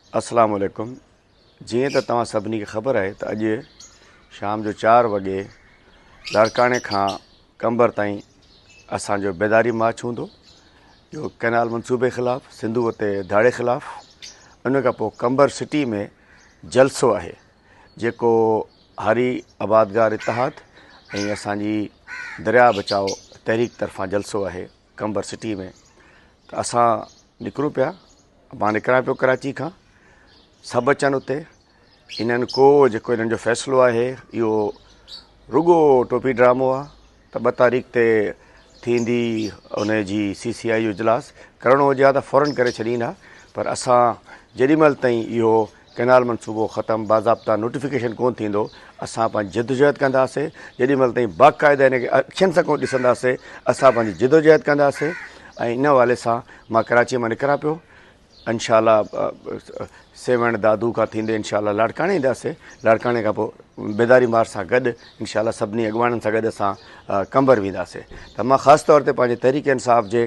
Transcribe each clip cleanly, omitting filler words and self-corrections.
अस्सलाम वालेकुम। जीअं त तव्हां सभिनी खे ख़बर आहे त अॼु शाम जो 4 वॻे लाड़काणे खां कंबर ताईं असांजो बेदारी मार्च हूंदो, जो कैनाल मनसूबे ख़िलाफ़ु, सिंधु ते धाड़े ख़िलाफ़ु। उन खां पोइ कंबर सिटी में जलसो आहे जेको हारी आबादगार इतिहाद ऐं असांजी दरिया बचाओ तहरीक तरफ़ां जलसो आहे कंबर सिटी में। त असां निकिरूं पिया, मां निकिरां पियो कराची खां, सभु अचनि उते। इन्हनि को जेको इन्हनि जो फ़ैसिलो आहे इहो रुॻो टोपी ड्रामो आहे त 2 तारीख़ ते थींदी उन जी CCI जो इजलास करिणो हुजे हा त फ़ौरन करे छॾींदा, पर असां जेॾीमहिल ताईं इहो कैनाल मनसूबो ख़तमु बाज़ाब्ता नोटिफिकेशन कोन थींदो असां पंहिंजी जिदोजहद कंदासीं। जेॾीमहिल ताईं बाक़ाइदा हिनखे अखियुनि सां कोन ॾिसंदासीं असां पंहिंजी जिदोजहद कंदासीं। ऐं इन हवाले सां मां कराची मां निकिरां पियो, इंशाअल्लाह सेवण दादू खां थींदे इंशाअल्लाह लाड़काणे ईंदासीं। लाड़काणे खां पोइ बेदारी मार्च सां गॾु इंशाअल्लाह सभिनी अॻुवाणनि सां गॾु असां कंबर वेंदासीं। त मां ख़ासि तौर ते पंहिंजे तहरीक इंसाफ़ जे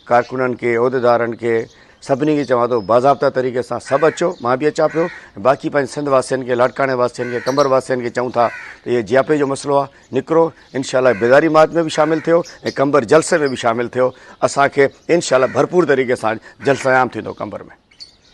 कारकुननि खे, उहिदेदारनि खे, सभिनी खे चवां थो बाज़ाब्ता तरीक़े सां सभु अचो। मां बि अचां पियो, बाक़ी पंहिंजे सिंध वासियुनि खे, लाड़काणे वासियुनि खे, कंबर वासियुनि खे चऊं था त इहे जियापे जो मसइलो आहे, निकिरो इंशाअल्लाह बेदारी मार्च में बि शामिलु थियो ऐं कंबर जलसे में बि शामिलु थियो। असांखे इंशाअल्लाह भरपूर तरीक़े सां जलसायाम थींदो कंबर में।